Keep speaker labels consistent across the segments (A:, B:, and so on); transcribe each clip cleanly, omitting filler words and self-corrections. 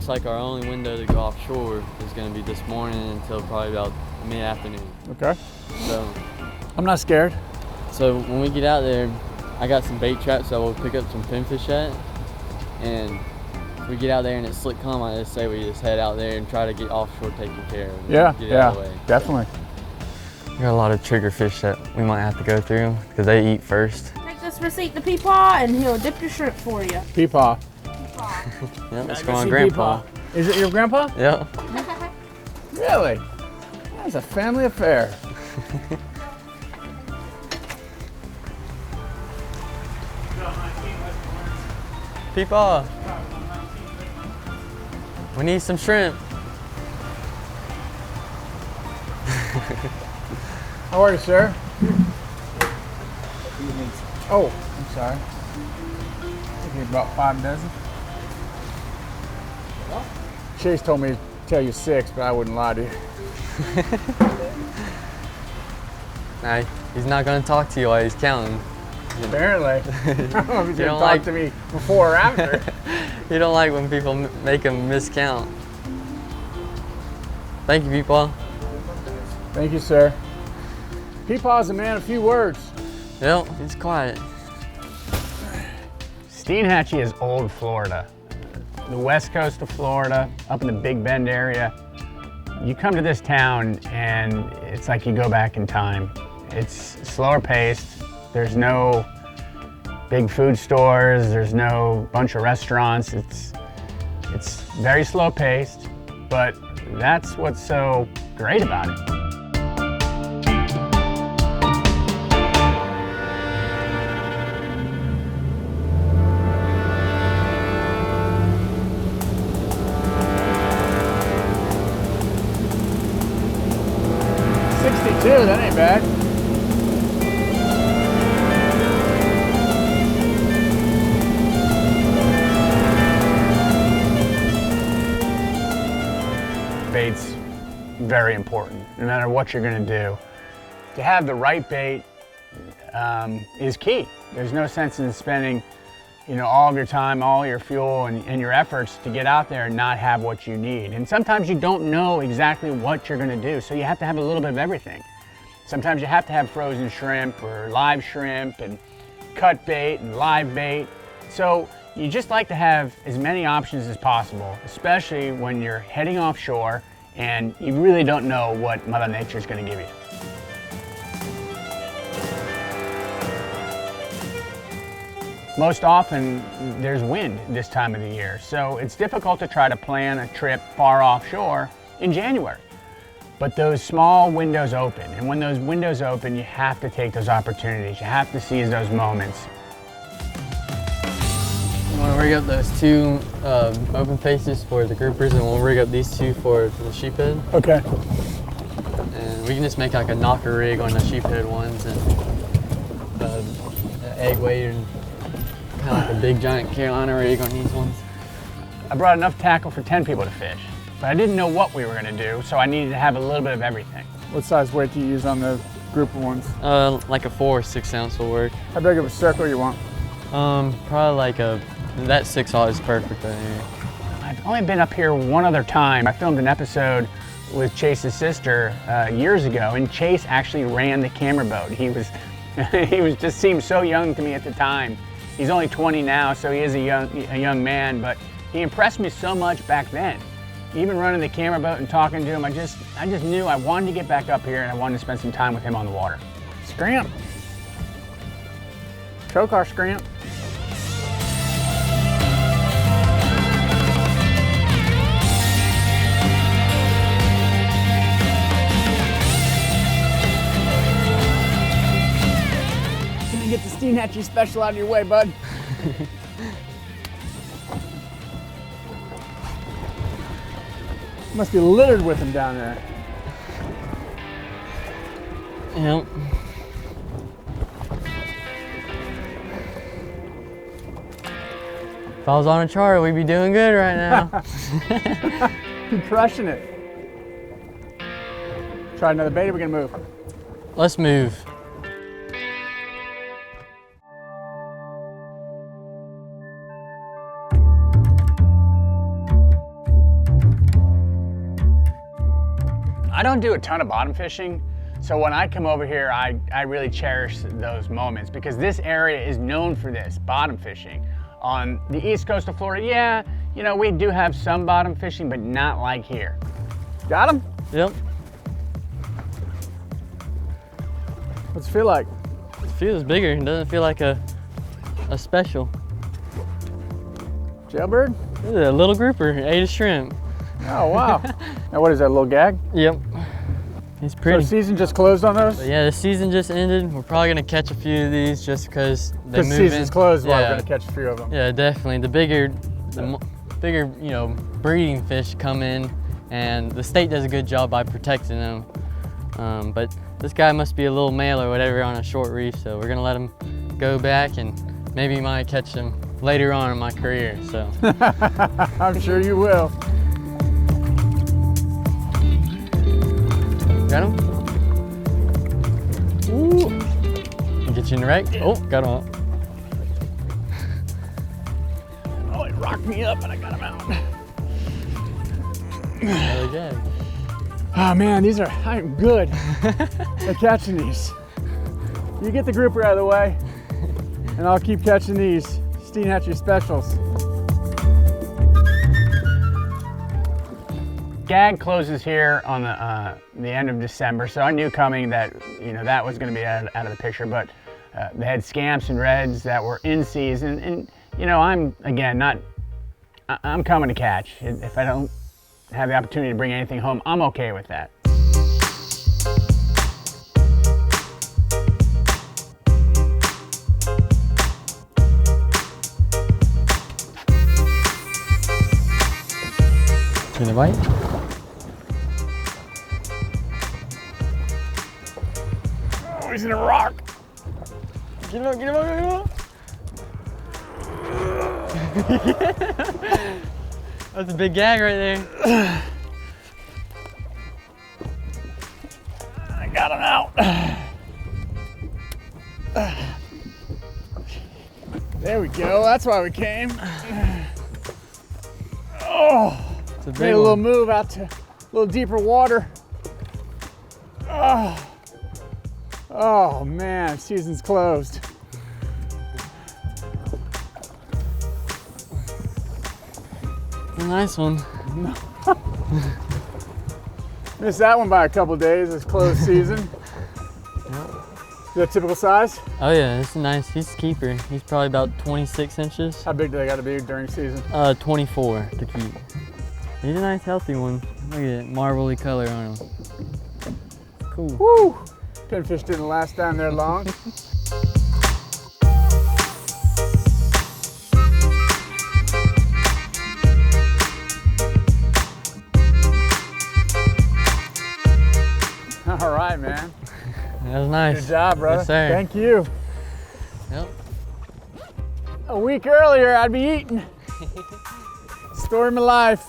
A: looks like our only window to go offshore is going to be this morning until probably about mid-afternoon.
B: Okay.
A: So
B: I'm not scared.
A: So when we get out there, I got some bait traps that we'll pick up some pinfish at, and if we get out there and it's slick calm, I just say we just head out there and try to get offshore taken care of.
B: Yeah,
A: get it out of the way.
B: Definitely.
A: We got a lot of trigger fish that we might have to go through because they eat first.
C: Take this receipt to Peepaw and he'll dip your shrimp for you.
B: Peepaw.
A: Yep, let's go on Grandpa.
B: Peepaw. Is it your grandpa?
A: Yep.
B: Really? That's a family affair.
A: Peepaw, we need some shrimp.
B: How are you, sir? Oh, I'm sorry. I think about 5 dozen. Chase told me to tell you 6, but I wouldn't lie to you.
A: Nah, he's not gonna talk to you while he's counting.
B: Apparently. I don't know if he's gonna talk to me before or after.
A: You don't like when people make him miscount. Thank you, Peepaw.
B: Thank you, sir. Peepaw's a man of few words.
A: Yep, he's quiet.
D: Steinhatchee is old Florida. The west coast of Florida, up in the Big Bend area. You come to this town and it's like you go back in time. It's slower paced. There's no big food stores. There's no bunch of restaurants. It's very slow paced, but that's what's so great about it.
B: That ain't bad.
D: Bait's very important, no matter what you're gonna do. To have the right bait is key. There's no sense in spending all of your time, all your fuel and your efforts to get out there and not have what you need. And sometimes you don't know exactly what you're gonna do, so you have to have a little bit of everything. Sometimes you have to have frozen shrimp or live shrimp and cut bait and live bait. So you just like to have as many options as possible, especially when you're heading offshore and you really don't know what Mother Nature is going to give you. Most often there's wind this time of the year, so it's difficult to try to plan a trip far offshore in January. But those small windows open, and when those windows open, you have to take those opportunities. You have to seize those moments.
A: I want to rig up those 2 open faces for the groupers, and we'll rig up these 2 for the sheephead.
B: Okay.
A: And we can just make like a knocker rig on the sheephead ones, and an egg weight, and kind of like a big giant Carolina rig on these ones.
D: I brought enough tackle for 10 people to fish. But I didn't know what we were going to do, so I needed to have a little bit of everything.
B: What size weight do you use on the group of ones?
A: Like a 4 or 6 ounce will work.
B: How big of a circle you want?
A: Probably like that 6/0 is perfect right here.
D: I've only been up here one other time. I filmed an episode with Chase's sister years ago, and Chase actually ran the camera boat. He was just seemed so young to me at the time. He's only 20 now, so he is a young man, but he impressed me so much back then. Even running the camera boat and talking to him, I just knew I wanted to get back up here and I wanted to spend some time with him on the water. Scrimp. Choke our scrimp.
B: Can you get the Steinhatchee special out of your way, bud? Must be littered with them down there.
A: Yep. If I was on a charter, we'd be doing good right now.
B: You're crushing it. Try another bait, or we're gonna move?
A: Let's move.
D: I don't do a ton of bottom fishing, so when I come over here, I really cherish those moments because this area is known for this, bottom fishing. On the east coast of Florida, yeah, you know, we do have some bottom fishing, but not like here. Got him?
A: Yep.
B: What's it feel like?
A: It feels bigger. It doesn't feel like a special.
B: Jailbird?
A: This is a little grouper, ate a shrimp.
B: Oh, wow. Now what is that, a little gag?
A: Yep. He's pretty.
B: So season just closed on those?
A: But yeah, the season just ended. We're probably gonna catch a few of these just because they
B: Because
A: move
B: season's
A: in.
B: closed,
A: yeah.
B: we're gonna catch a few of them.
A: Yeah, definitely. The bigger, you know, breeding fish come in, and the state does a good job by protecting them. But this guy must be a little male or whatever on a short reef, so we're gonna let him go back, and maybe might catch him later on in my career. So.
B: I'm sure you will.
A: Got him? Ooh. Get you in the right? Oh, got him up.
B: Oh, it rocked me up and I got him out.
A: Another gag.
B: Oh man, I'm good at catching these. You get the grouper out of the way and I'll keep catching these Steinhatchee specials.
D: Gag closes here on the end of December, so I knew coming that, you know, that was going to be out of the picture, but they had scamps and reds that were in season, and you know, I'm coming to catch. If I don't have the opportunity to bring anything home, I'm okay with that.
A: Gonna bite?
B: Oh, he's in a rock.
A: Get him up, get him up, get him up. That's a big gag right there.
B: I got him out. There we go, that's why we came. Oh,
A: It's a big
B: made a little
A: one.
B: move out to a little deeper water. Oh man, season's closed.
A: A nice one.
B: Missed that one by a couple days, it's closed season. Is that typical size?
A: Oh yeah, it's nice. He's a keeper. He's probably about 26 inches.
B: How big do they gotta be during season?
A: 24 to keep. He's a nice healthy one. Look at that marbly color on him. Cool.
B: Woo! Pinfish didn't last down there long. All right, man.
A: That was nice.
B: Good job, brother.
A: Yes, sir.
B: Thank you.
A: Yep.
B: A week earlier, I'd be eating. Story of my life.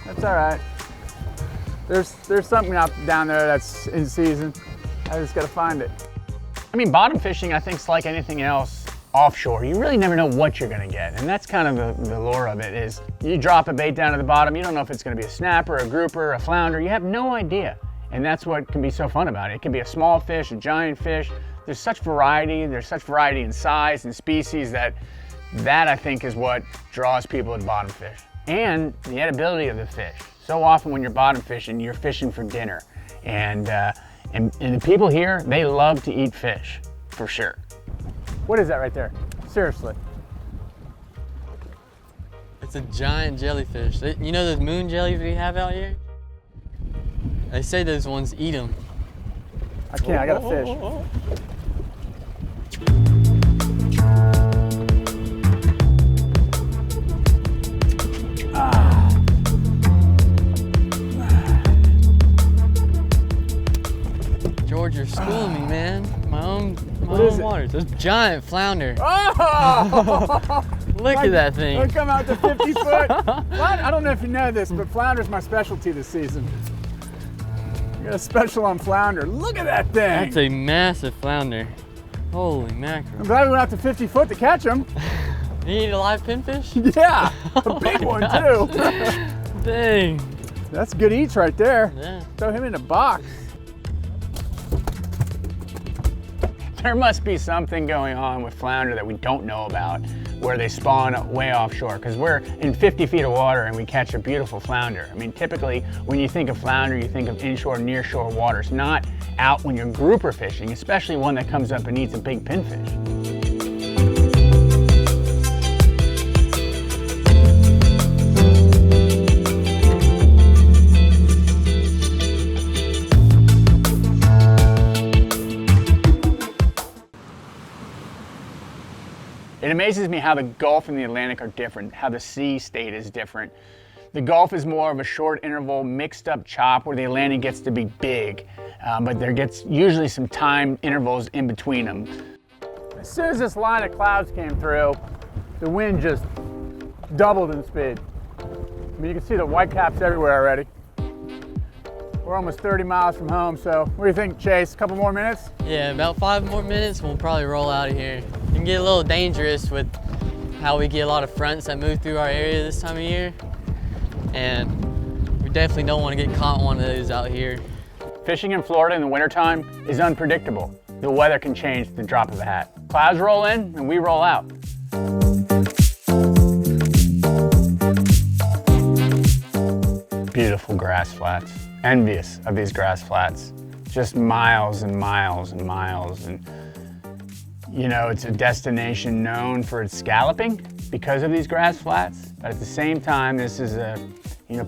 B: That's all right. There's something out down there that's in season. I just gotta find it.
D: I mean, bottom fishing, I think, is like anything else offshore. You really never know what you're gonna get, and that's kind of the lure of it. Is you drop a bait down to the bottom, you don't know if it's gonna be a snapper, a grouper, a flounder. You have no idea, and that's what can be so fun about it. It can be a small fish, a giant fish. There's such variety. There's such variety in size and species that I think is what draws people to bottom fish, and the edibility of the fish. So often when you're bottom fishing, you're fishing for dinner, and the people here, they love to eat fish, for sure.
B: What is that right there? Seriously.
A: It's a giant jellyfish. You know those moon jellies we have out here? They say those ones eat them.
B: I can't, I got a fish.
A: George, you're schooling me, man. My own
B: is it?
A: waters. It's a giant flounder.
B: Oh!
A: Look at that thing.
B: It'll come out to 50 foot. I don't know if you know this, but flounder's my specialty this season. I got a special on flounder. Look at that thing.
A: That's a massive flounder. Holy mackerel.
B: I'm glad we went out to 50 foot to catch him.
A: You eat a live pinfish?
B: Yeah, a big one too.
A: Dang.
B: That's good eats right there.
A: Yeah.
B: Throw him in a box.
D: There must be something going on with flounder that we don't know about, where they spawn way offshore, because we're in 50 feet of water and we catch a beautiful flounder. I mean, typically when you think of flounder, you think of inshore, nearshore waters, not out when you're grouper fishing, especially one that comes up and eats a big pinfish. It amazes me how the Gulf and the Atlantic are different, how the sea state is different. The Gulf is more of a short interval, mixed up chop where the Atlantic gets to be big, but there gets usually some time intervals in between them.
B: As soon as this line of clouds came through, the wind just doubled in speed. I mean, you can see the whitecaps everywhere already. We're almost 30 miles from home, so what do you think, Chase? A couple more minutes?
A: Yeah, about 5 more minutes and we'll probably roll out of here. It can get a little dangerous with how we get a lot of fronts that move through our area this time of year. And we definitely don't want to get caught in one of those out here.
D: Fishing in Florida in the wintertime is unpredictable. The weather can change at the drop of a hat. Clouds roll in and we roll out. Beautiful grass flats. Envious of these grass flats. Just miles and miles and miles. And you know, it's a destination known for its scalloping because of these grass flats. But at the same time, this is a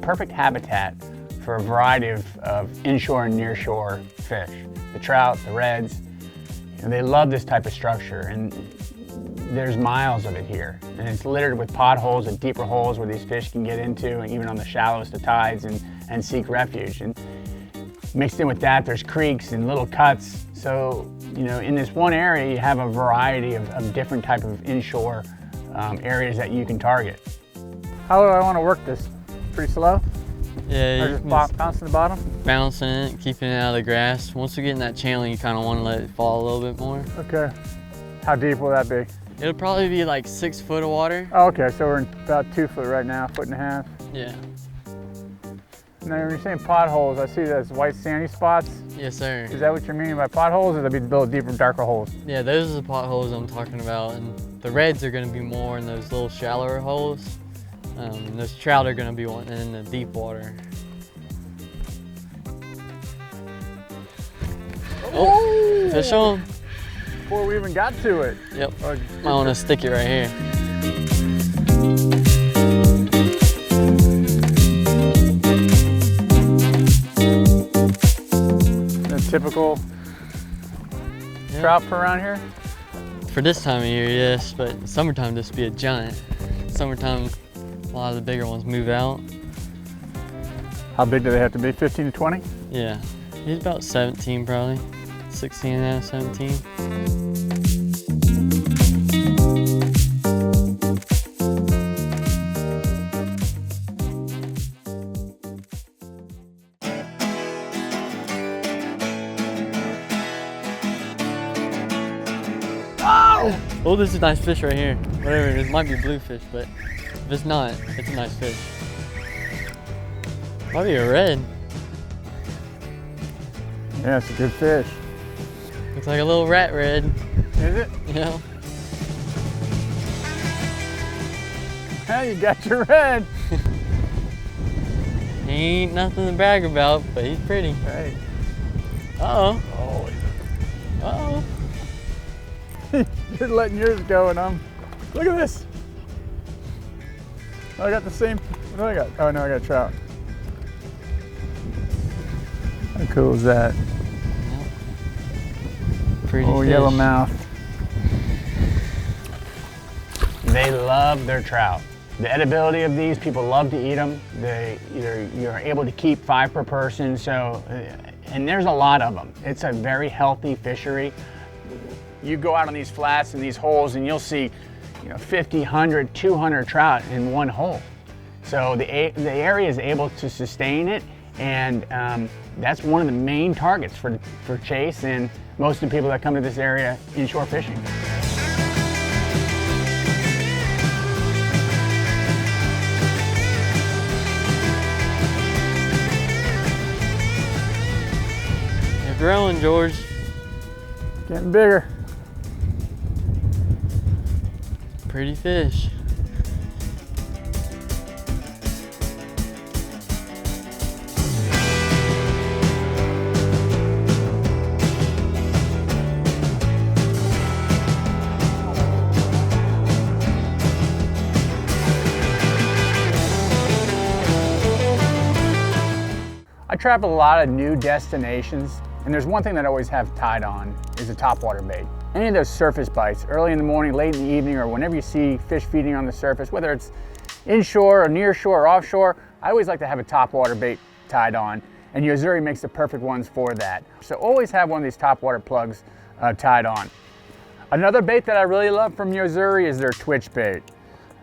D: perfect habitat for a variety of inshore and nearshore fish. The trout, the reds, they love this type of structure. And there's miles of it here. And it's littered with potholes and deeper holes where these fish can get into, and even on the shallowest of tides and seek refuge. And mixed in with that, there's creeks and little cuts. So, in this one area, you have a variety of different type of inshore areas that you can target.
B: How do I want to work this? Pretty slow?
A: Yeah,
B: Or just bouncing the bottom?
A: bouncing it, keeping it out of the grass. Once we get in that channel, you kind of want to let it fall a little bit more.
B: Okay. How deep will that be?
A: It'll probably be like 6 foot of water.
B: Oh, okay, so we're in about 2 foot right now, 1.5 feet.
A: Yeah.
B: Now, when you're saying potholes, I see those white sandy spots.
A: Yes, sir.
B: Is that what you're meaning by potholes, or they'll be a little deeper, darker holes?
A: Yeah, those are the potholes I'm talking about, and the reds are going to be more in those little shallower holes. And those trout are going to be in the deep water. Oh, fish on.
B: Before we even got to it.
A: Yep.
B: Oh,
A: I want to stick it right here.
B: a typical trout for around here?
A: For this time of year, yes, but summertime this would be a giant. Summertime, a lot of the bigger ones move out.
B: How big do they have to be, 15 to 20?
A: Yeah, he's about 17 probably, 16 and a half, 17. Oh, this is a nice fish right here. Whatever it is, might be bluefish, but if it's not, it's a nice fish. Might be a red.
B: Yeah, it's a good fish.
A: Looks like a little rat red.
B: Is it?
A: Yeah.
B: Yeah, you got your red.
A: He ain't nothing to brag about, but he's pretty.
B: Hey.
A: Uh-oh.
B: Oh.
A: Uh-oh.
B: You're letting yours go, and look at this. Oh, I got the same. What do I got? Oh no, I got a trout. How cool is that?
A: Yep. Pretty
B: Oh,
A: fish.
B: yellow mouth.
D: They love their trout. The edibility of these, people love to eat them. You're able to keep 5 per person, so, and there's a lot of them. It's a very healthy fishery. You go out on these flats and these holes and you'll see 50, 100, 200 trout in one hole. So the area is able to sustain it, and that's one of the main targets for chase and most of the people that come to this area inshore fishing.
A: on, George.
B: Getting bigger.
A: Pretty fish.
D: I travel a lot of new destinations, and there's one thing that I always have tied on is a topwater bait. Any of those surface bites, early in the morning, late in the evening, or whenever you see fish feeding on the surface, whether it's inshore or near shore or offshore, I always like to have a topwater bait tied on, and yo-zuri makes the perfect ones for that. So always have one of these topwater plugs tied on. Another bait that I really love from yo-zuri is their twitch bait.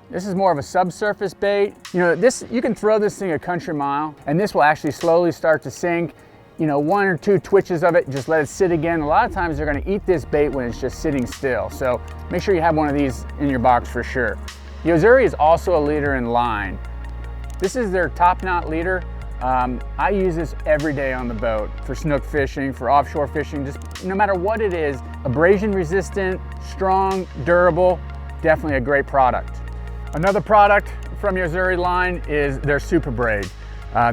D: This is more of a subsurface bait. You know, you can throw this thing a country mile, and this will actually slowly start to sink. You know, 1 or 2 twitches of it, just let it sit again. A lot of times they're gonna eat this bait when it's just sitting still. So make sure you have one of these in your box for sure. Yo-zuri is also a leader in line. This is their top knot leader. I use this every day on the boat for snook fishing, for offshore fishing, just no matter what it is. Abrasion resistant, strong, durable, definitely a great product. Another product from yo-zuri line is their super braid.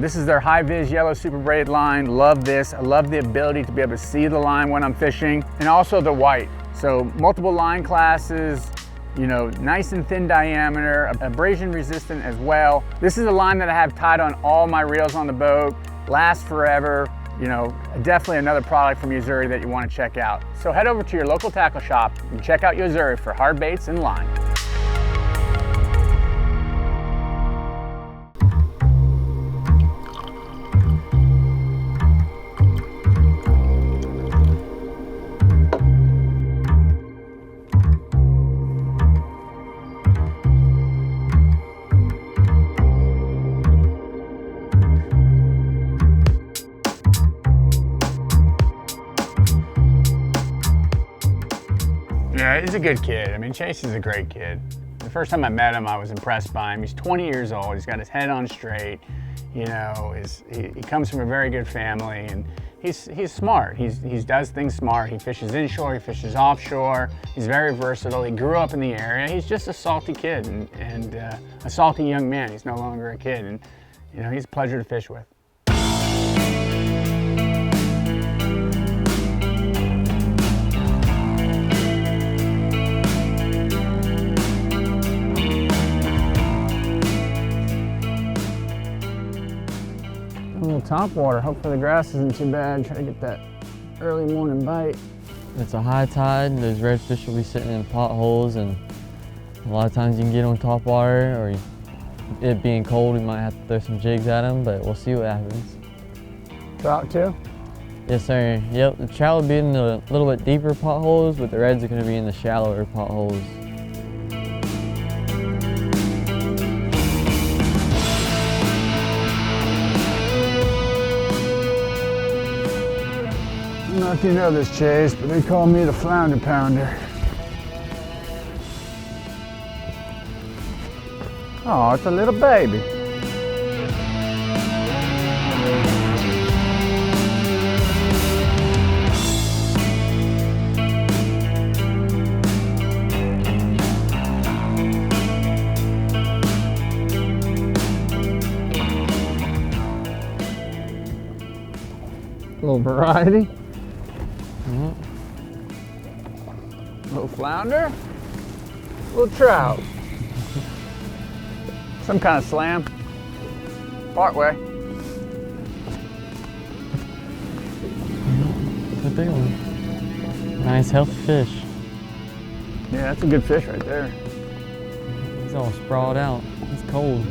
D: This is their high vis yellow super braid line. Love this. I love the ability to be able to see the line when I'm fishing, and also the white. So multiple line classes, you know, nice and thin diameter, abrasion resistant as well. This is a line that I have tied on all my reels on the boat, lasts forever. You know, definitely another product from yo-zuri that you want to check out. So head over to your local tackle shop and check out yo-zuri for hard baits and line. Yeah, he's a good kid. I mean, Chase is a great kid. The first time I met him, I was impressed by him. He's 20 years old. He's got his head on straight. You know, he comes from a very good family, and he's smart. He does things smart. He fishes inshore, he fishes offshore. He's very versatile. He grew up in the area. He's just a salty kid and a salty young man. He's no longer a kid, and you know, he's a pleasure to fish with. A little top water. Hopefully the grass isn't too bad. Try to get that early morning bite.
A: It's a high tide, those redfish will be sitting in potholes, and a lot of times you can get on top water, or it being cold, we might have to throw some jigs at them, but we'll see what happens.
B: Trout too?
A: Yes, sir. Yep, the trout will be in the little bit deeper potholes, but the reds are going to be in the shallower potholes.
B: I don't know if you know this, Chase, but they call me the Flounder Pounder. Oh, it's a little baby. A little variety. Little flounder, little trout. Some kind of slam. Part way.
A: It's a big one. Nice, healthy fish.
B: Yeah, that's a good fish right there.
A: He's all sprawled out. It's cold.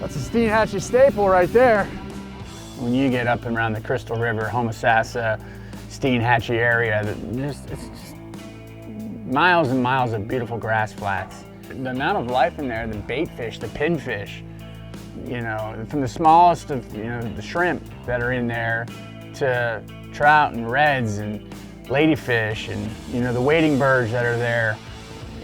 B: That's a Steinhatchee staple right there.
D: When you get up and around the Crystal River, Homosassa, Steinhatchee area, it's just miles and miles of beautiful grass flats. The amount of life in there, the bait fish, the pinfish, you know, from the smallest of, you know, the shrimp that are in there to trout and reds and ladyfish and, you know, the wading birds that are there.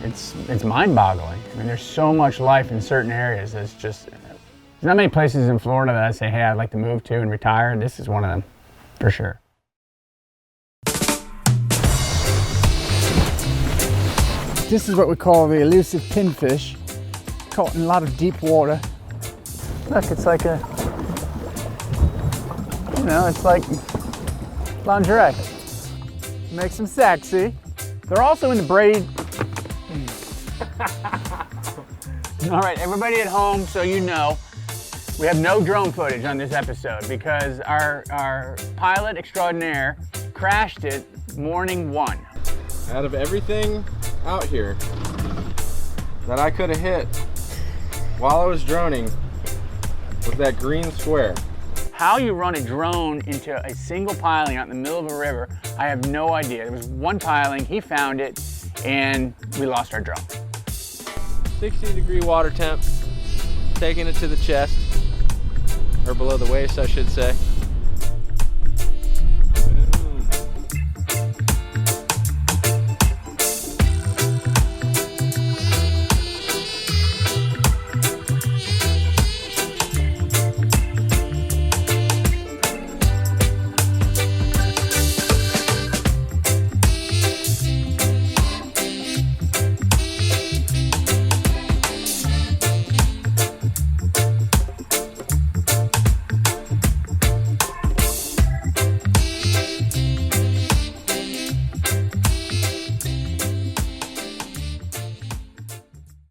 D: It's mind-boggling. I mean, there's so much life in certain areas that's just, there's not many places in Florida that I say, hey, I'd like to move to and retire. This is one of them, for sure.
B: This is what we call the elusive pinfish, caught in a lot of deep water. Look, it's like a, you know, it's like lingerie. Makes them sexy. They're also in the braid. All right, everybody at home, so you know, we have no drone footage on this episode because our pilot extraordinaire crashed it morning one.
E: Out of everything out here that I could have hit while I was droning was that green square.
D: How you run a drone into a single piling out in the middle of a river, I have no idea. There was one piling, he found it, and we lost our drone.
E: 60-degree water temp, taking it to the chest, or below the waist, I should say.